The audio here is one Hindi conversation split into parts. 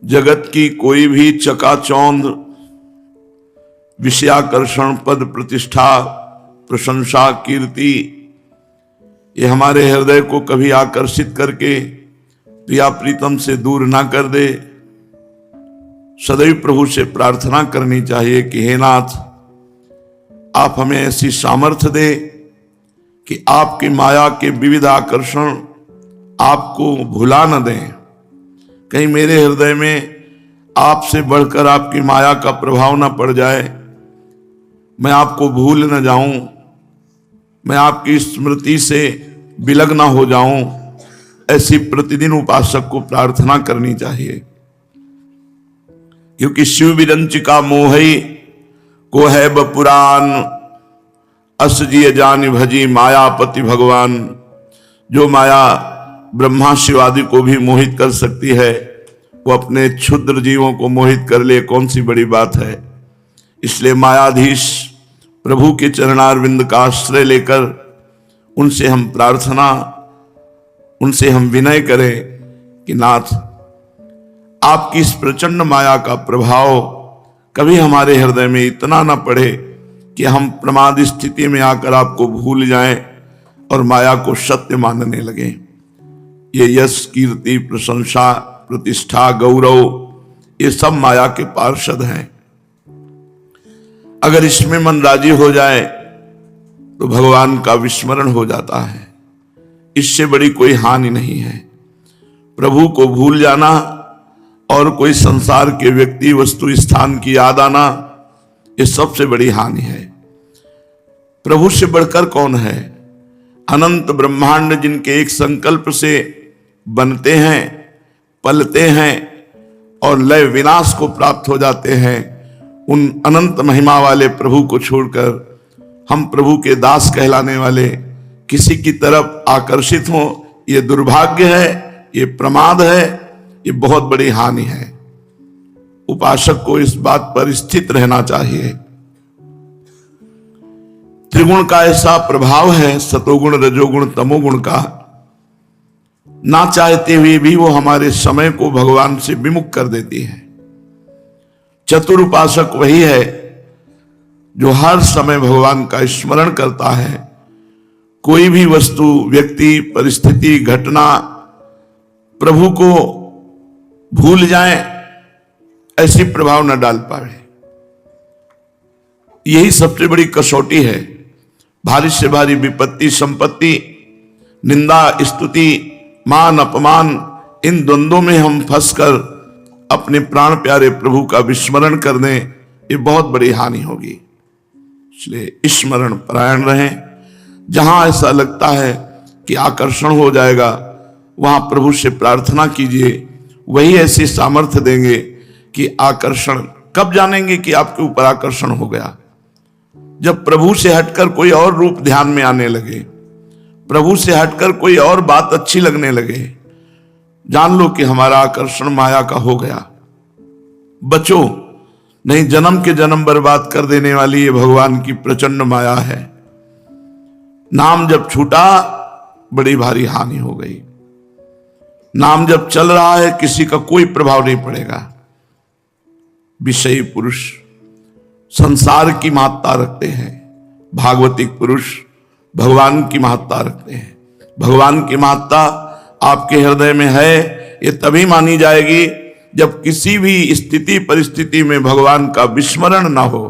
जगत की कोई भी चकाचौंध, विषयाकर्षण, पद प्रतिष्ठा, प्रशंसा, कीर्ति, ये हमारे हृदय को कभी आकर्षित करके प्रिया प्रीतम से दूर ना कर दे। सदैव प्रभु से प्रार्थना करनी चाहिए कि हे नाथ, आप हमें ऐसी सामर्थ्य दे कि आपकी माया के विविध आकर्षण आपको भुला न दें। कहीं मेरे हृदय में आपसे बढ़कर आपकी माया का प्रभाव न पड़ जाए, मैं आपको भूल न जाऊं, मैं आपकी स्मृति से विलग न हो जाऊं। ऐसी प्रतिदिन उपासक को प्रार्थना करनी चाहिए, क्योंकि शिव विरंचिका मोहई को है बपुरान, अस जिय जानि भजी मायापति भगवान। जो माया ब्रह्मा शिव आदि को भी मोहित कर सकती है, वो अपने क्षुद्र जीवों को मोहित कर ले, कौन सी बड़ी बात है। इसलिए मायाधीश प्रभु के चरणारविंद का आश्रय लेकर उनसे हम प्रार्थना, उनसे हम विनय करें कि नाथ, आपकी इस प्रचंड माया का प्रभाव कभी हमारे हृदय में इतना न पड़े कि हम प्रमाद स्थिति में आकर आपको भूल जाएं और माया को सत्य मानने लगे। ये यश, कीर्ति, प्रशंसा, प्रतिष्ठा, गौरव, ये सब माया के पार्षद हैं। अगर इसमें मन राजी हो जाए तो भगवान का विस्मरण हो जाता है। इससे बड़ी कोई हानि नहीं है। प्रभु को भूल जाना और कोई संसार के व्यक्ति, वस्तु, स्थान की याद आना, ये सबसे बड़ी हानि है। प्रभु से बढ़कर कौन है? अनंत ब्रह्मांड जिनके एक संकल्प से बनते हैं, पलते हैं और लय विनाश को प्राप्त हो जाते हैं, उन अनंत महिमा वाले प्रभु को छोड़कर हम प्रभु के दास कहलाने वाले किसी की तरफ आकर्षित हो, ये दुर्भाग्य है, ये प्रमाद है, ये बहुत बड़ी हानि है। उपासक को इस बात पर स्थित रहना चाहिए। त्रिगुण का ऐसा प्रभाव है, सतोगुण, रजोगुण, तमोगुण का, ना चाहते हुए भी वो हमारे समय को भगवान से विमुख कर देती है। चतुर उपासक वही है जो हर समय भगवान का स्मरण करता है। कोई भी वस्तु, व्यक्ति, परिस्थिति, घटना प्रभु को भूल जाए, ऐसी प्रभाव न डाल पाए। यही सबसे बड़ी कसौटी है। भारी से भारी विपत्ति, संपत्ति, निंदा, स्तुति, मान, अपमान, इन द्वंद्वों में हम फंसकर अपने प्राण प्यारे प्रभु का विस्मरण कर दें, ये बहुत बड़ी हानि होगी। इसलिए स्मरण परायण रहें। जहां ऐसा लगता है कि आकर्षण हो जाएगा, वहां प्रभु से प्रार्थना कीजिए। वही ऐसी सामर्थ्य देंगे कि आकर्षण, कब जानेंगे कि आपके ऊपर आकर्षण हो गया? जब प्रभु से हटकर कोई और रूप ध्यान में आने लगे, प्रभु से हटकर कोई और बात अच्छी लगने लगे, जान लो कि हमारा आकर्षण माया का हो गया। बचो, नहीं जन्म के जन्म बर्बाद कर देने वाली ये भगवान की प्रचंड माया है। नाम जब छूटा, बड़ी भारी हानि हो गई। नाम जब चल रहा है, किसी का कोई प्रभाव नहीं पड़ेगा। विषयी पुरुष संसार की महत्ता रखते हैं, भागवतिक पुरुष भगवान की महत्ता रखते हैं। भगवान की महत्ता आपके हृदय में है, ये तभी मानी जाएगी जब किसी भी स्थिति परिस्थिति में भगवान का विस्मरण ना हो।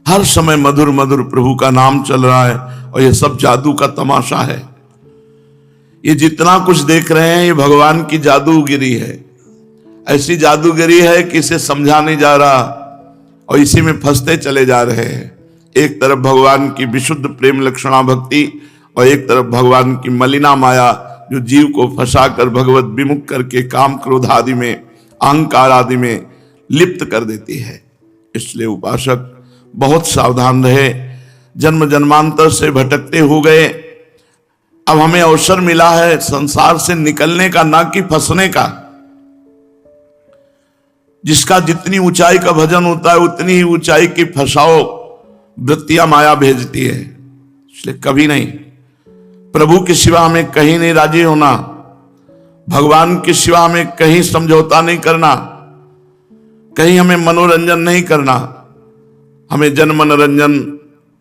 हर समय मधुर मधुर प्रभु का नाम चल रहा है, और ये सब जादू का तमाशा है। ये जितना कुछ देख रहे हैं, ये भगवान की जादूगिरी है। ऐसी जादूगिरी है कि इसे समझा नहीं जा रहा, और इसी में फंसते चले जा रहे हैं। एक तरफ भगवान की विशुद्ध प्रेम लक्षणा भक्ति, और एक तरफ भगवान की मलिना माया, जो जीव को फंसाकर भगवत विमुख करके काम, क्रोध आदि में, अहंकार आदि में लिप्त कर देती है। इसलिए उपासक बहुत सावधान रहे। जन्म जन्मांतर से भटकते हो गए, अब हमें अवसर मिला है संसार से निकलने का, ना कि फंसने का। जिसका जितनी ऊंचाई का भजन होता है, उतनी ही ऊंचाई की फंसाओ वृत्तियां माया भेजती है। इसलिए कभी नहीं, प्रभु के सिवा हमें कहीं नहीं राजी होना। भगवान के सिवा हमें कहीं समझौता नहीं करना, कहीं हमें मनोरंजन नहीं करना। हमें जन मनोरंजन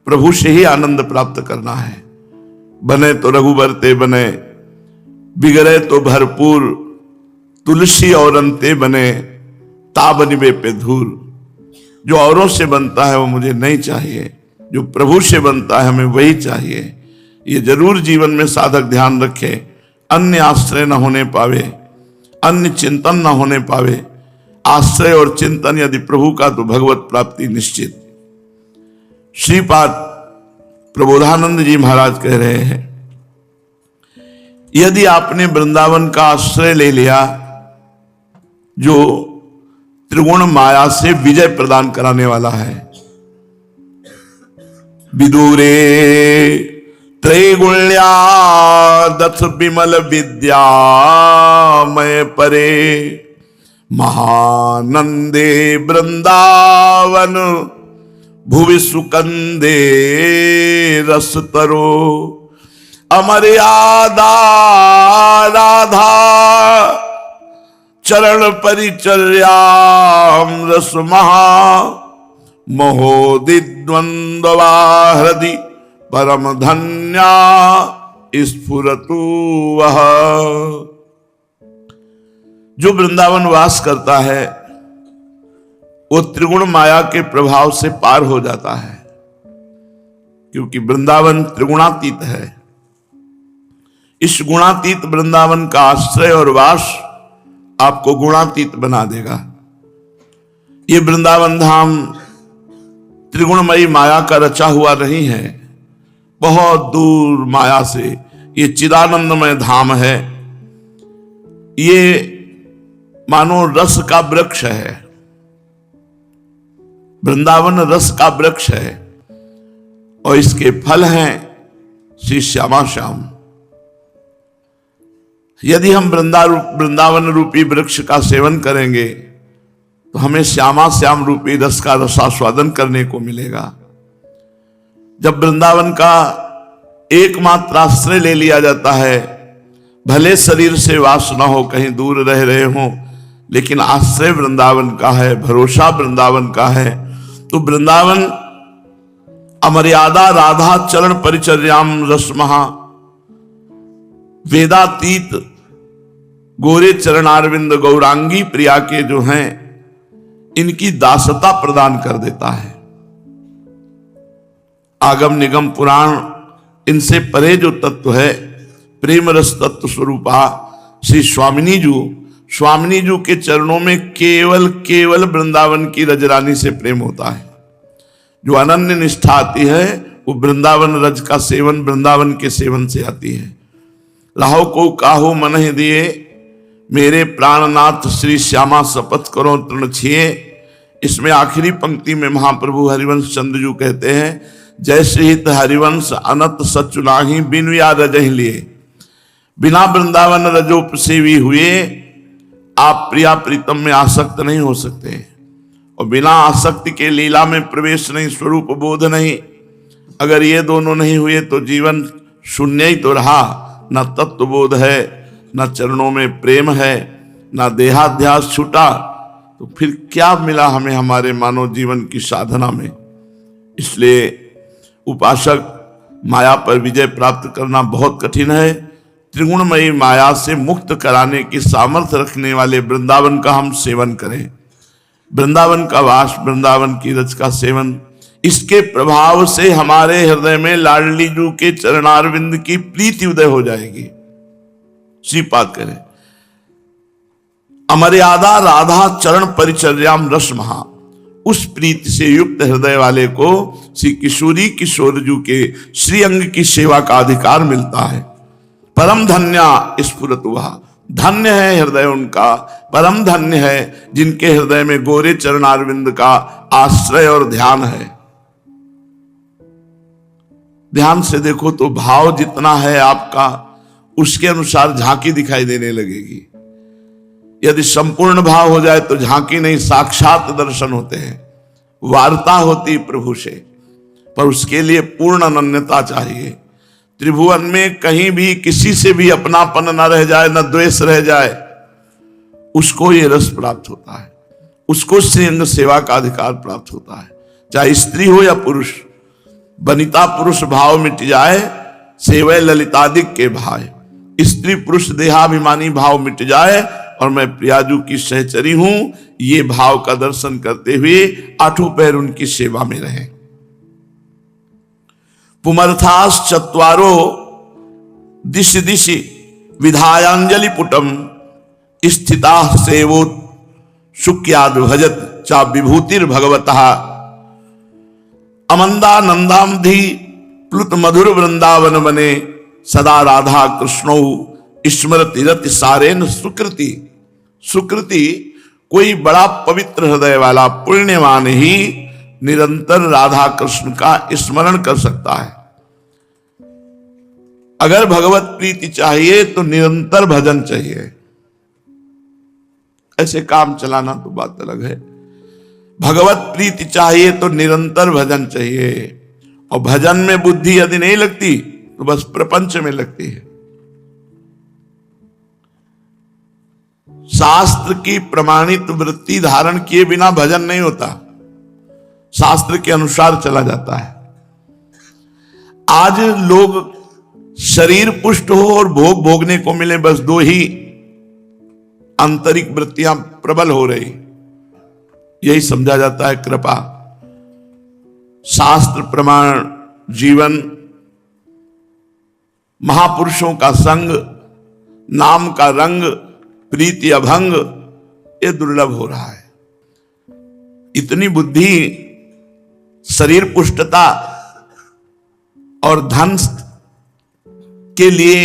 प्रभु से ही आनंद प्राप्त करना है। बने तो रघुबर ते बने, बिगड़े तो भरपूर, तुलसी और अंते बने, ताबनिबे पे धूल। जो औरों से बनता है वो मुझे नहीं चाहिए, जो प्रभु से बनता है हमें वही चाहिए। ये जरूर जीवन में साधक ध्यान रखे, अन्य आश्रय न होने पावे, अन्य चिंतन न होने पावे। आश्रय और चिंतन यदि प्रभु का तो भगवत प्राप्ति निश्चित। श्रीपाद प्रबोधानंद जी महाराज कह रहे हैं, यदि आपने वृंदावन का आश्रय ले लिया जो त्रिगुण माया से विजय प्रदान कराने वाला है। विदूरे त्रैगुण्या दथ विमल विद्यामय परे, महानंदे वृंदावन भुवि सुकंदे रस तरो, अमर्यादा राधा चरण परिचर्याम रस महा, महोदिद्वंद्वा हृदि परम धन्या स्फुरतु वह। जो वृंदावन वास करता है वो त्रिगुण माया के प्रभाव से पार हो जाता है, क्योंकि वृंदावन त्रिगुणातीत है। इस गुणातीत वृंदावन का आश्रय और वास आपको गुणातीत बना देगा। ये वृंदावन धाम त्रिगुणमयी माया का रचा हुआ नहीं है, बहुत दूर माया से ये चिदानंदमय धाम है। ये मानो रस का वृक्ष है, वृंदावन रस का वृक्ष है और इसके फल हैं श्री श्यामा श्याम। यदि हम वृंदावन रूपी वृक्ष का सेवन करेंगे तो हमें श्यामा श्याम रूपी रस का रसास्वादन करने को मिलेगा। जब वृंदावन का एकमात्र आश्रय ले लिया जाता है, भले शरीर से वास न हो, कहीं दूर रह रहे हो, लेकिन आश्रय वृंदावन का है, भरोसा वृंदावन का है, तो वृंदावन अमर्यादा राधा चरण परिचर्याम रस महा, वेदातीत गोरे चरणारविंद गौरांगी प्रिया के जो हैं इनकी दासता प्रदान कर देता है। आगम निगम पुराण इनसे परे जो तत्व है, प्रेम रस तत्व स्वरूपा श्री स्वामिनी जू के चरणों में केवल वृंदावन की रजरानी से प्रेम होता है। जो अनन्य निष्ठा आती है वो वृंदावन रज का सेवन, वृंदावन के सेवन से आती है। राहो को काहो मन ही दिए, मेरे प्राणनाथ श्री श्यामा शपथ करो तृण छिए। इसमें आखिरी पंक्ति में महाप्रभु हरिवंश चंद्र जू कहते हैं, जैसे हित हरिवंश अनंत सच नाही बिन या रजहि लिए। बिना वृंदावन रजोप सेवी हुए आप प्रिया प्रीतम में आसक्त नहीं हो सकते, और बिना आसक्ति के लीला में प्रवेश नहीं, स्वरूप बोध नहीं। अगर ये दोनों नहीं हुए तो जीवन शून्य ही तो रहा। न तत्व बोध है, न चरणों में प्रेम है, न देहाध्यास छूटा, तो फिर क्या मिला हमें हमारे मानव जीवन की साधना में। इसलिए उपासक माया पर विजय प्राप्त करना बहुत कठिन है। त्रिगुणमयी माया से मुक्त कराने की सामर्थ्य रखने वाले वृंदावन का हम सेवन करें। वृंदावन का वास, वृंदावन की रज का सेवन, इसके प्रभाव से हमारे हृदय में लाडली जू के चरणारविंद की प्रीति उदय हो जाएगी। श्रीपाद करें, अमर्यादा राधा चरण परिचर्याम रस महा। उस प्रीति से युक्त हृदय वाले को श्री किशोरी किशोर जू के श्री अंग की सेवा का अधिकार मिलता है। परम धन्या स्फुरत हुआ, धन्य है हृदय उनका, परम धन्य है जिनके हृदय में गोरे चरणारविंद का आश्रय और ध्यान है। ध्यान से देखो तो भाव जितना है आपका उसके अनुसार झांकी दिखाई देने लगेगी। यदि संपूर्ण भाव हो जाए तो झांकी नहीं, साक्षात दर्शन होते हैं, वार्ता होती प्रभु से, पर उसके लिए पूर्ण अनन्यता चाहिए। त्रिभुवन में कहीं भी किसी से भी अपनापन न रह जाए, न द्वेष रह जाए, उसको ये रस प्राप्त होता है, उसको श्रीअंग सेवा का अधिकार प्राप्त होता है। चाहे स्त्री हो या पुरुष, वनिता पुरुष भाव मिट जाए, सेवै ललितादिक के भाई। स्त्री पुरुष देहाभिमानी भाव मिट जाए और मैं प्रियाजू की सहचरी हूं, ये भाव का दर्शन करते हुए आठों पैर उनकी सेवा में रहे। पुमर्थास चत्वारो दिशि दिशि विधायांजलि पुटम स्थिता सेवो शुक्याद भजत चा विभूतिर भगवतः अमंदा नंदामधि प्लुत मधुर वृंदावन बने सदा राधा कृष्णो स्मृति रति सारेन सुकृति। सुकृति कोई बड़ा पवित्र हृदय वाला पुण्यवान ही निरंतर राधा कृष्ण का स्मरण कर सकता है। अगर भगवत प्रीति चाहिए तो निरंतर भजन चाहिए, ऐसे काम चलाना तो बात अलग है। भगवत प्रीति चाहिए तो निरंतर भजन चाहिए, और भजन में बुद्धि यदि नहीं लगती तो बस प्रपंच में लगती है। शास्त्र की प्रमाणित वृत्ति धारण किए बिना भजन नहीं होता, शास्त्र के अनुसार चला जाता है। आज लोग शरीर पुष्ट हो और भोग भोगने को मिले, बस दो ही आंतरिक वृत्तियां प्रबल हो रही, यही समझा जाता है कृपा। शास्त्र प्रमाण जीवन, महापुरुषों का संग, नाम का रंग, प्रीति अभंग, ये दुर्लभ हो रहा है। इतनी बुद्धि शरीर पुष्टता और धन के लिए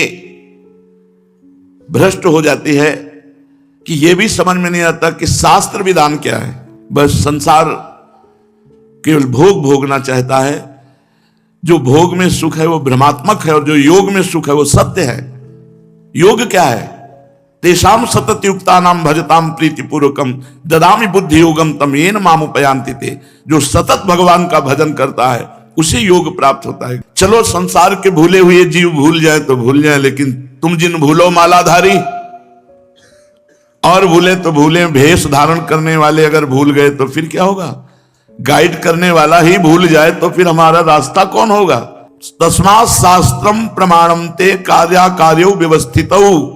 भ्रष्ट हो जाती है कि यह भी समझ में नहीं आता कि शास्त्र विधान क्या है। बस संसार केवल भोग भोगना चाहता है। जो भोग में सुख है वो भ्रमात्मक है, और जो योग में सुख है वो सत्य है। योग क्या है? तेषाम सतत युक्ता नाम भजताम प्रीति पूर्वकम ददामि बुद्धि योगम तम येन मामुपयांति ते। जो सतत भगवान का भजन करता है उसे योग प्राप्त होता है। चलो संसार के भूले हुए जीव भूल जाए तो भूल जाए, लेकिन तुम जिन भूलो मालाधारी, और भूले तो भूले, भेष धारण करने वाले अगर भूल गए तो फिर क्या होगा? गाइड करने वाला ही भूल जाए तो फिर हमारा रास्ता कौन होगा? तस्मात् शास्त्रम प्रमाणम ते कार्याकार्यो व्यवस्थितौ।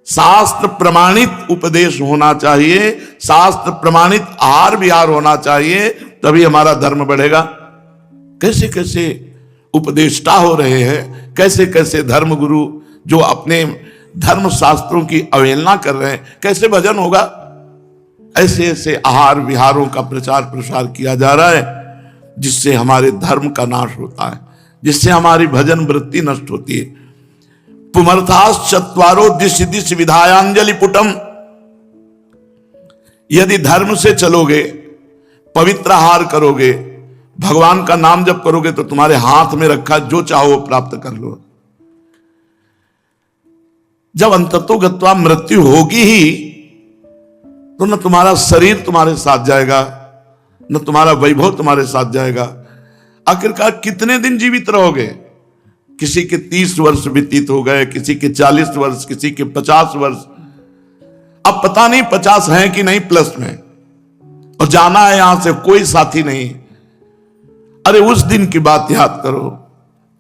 शास्त्र प्रमाणित उपदेश होना चाहिए, शास्त्र प्रमाणित आहार विहार होना चाहिए, तभी हमारा धर्म बढ़ेगा। कैसे कैसे उपदेष्टा हो रहे हैं, कैसे कैसे धर्म गुरु जो अपने धर्म शास्त्रों की अवहेलना कर रहे हैं, कैसे भजन होगा? ऐसे ऐसे आहार विहारों का प्रचार प्रसार किया जा रहा है, जिससे हमारे धर्म का नाश होता है, जिससे हमारी भजन वृत्ति नष्ट होती है। पुमर्थास चत्वारो दिशि दिशि विधायांजलि पुटम। यदि धर्म से चलोगे, पवित्र आहार करोगे, भगवान का नाम जप करोगे, तो तुम्हारे हाथ में रखा जो चाहो वो प्राप्त कर लो। जब अंततोगत्वा मृत्यु होगी ही, तो न तुम्हारा शरीर तुम्हारे साथ जाएगा, न तुम्हारा वैभव तुम्हारे साथ जाएगा। आखिरकार कितने दिन जीवित रहोगे? किसी के 30 वर्ष व्यतीत हो गए, किसी के 40 वर्ष, किसी के 50 वर्ष। अब पता नहीं 50 हैं कि नहीं प्लस में, और जाना है यहां से, कोई साथी नहीं। अरे उस दिन की बात याद करो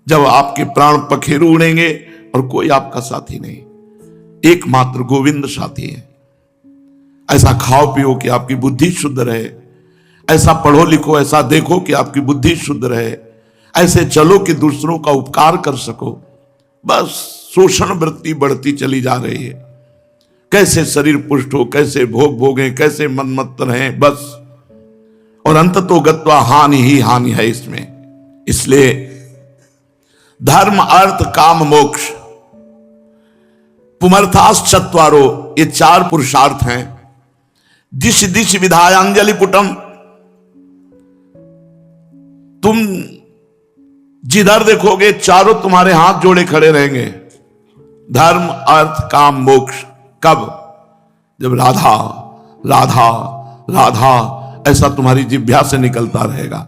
जब आपके प्राण पखेरु उड़ेंगे और कोई आपका साथी नहीं, एकमात्र गोविंद साथी है। ऐसा खाओ पियो कि आपकी बुद्धि शुद्ध रहे, ऐसा पढ़ो लिखो, ऐसा देखो कि आपकी बुद्धि शुद्ध रहे, ऐसे चलो कि दूसरों का उपकार कर सको। बस शोषण वृत्ति बढ़ती चली जा रही है। कैसे शरीर पुष्ट हो, कैसे भोग भोगें, कैसे मनमत्त रहें, बस। और अंततोगत्वा हानि ही हानि है इसमें। इसलिए धर्म अर्थ काम मोक्ष पुमर्थास चत्वारो, ये 4 पुरुषार्थ हैं। दिश दिश विधायांजलि पुटम। तुम जिधर देखोगे चारों तुम्हारे हाथ जोड़े खड़े रहेंगे। धर्म अर्थ काम मोक्ष। कब? जब राधा राधा राधा ऐसा तुम्हारी जिह्वा से निकलता रहेगा।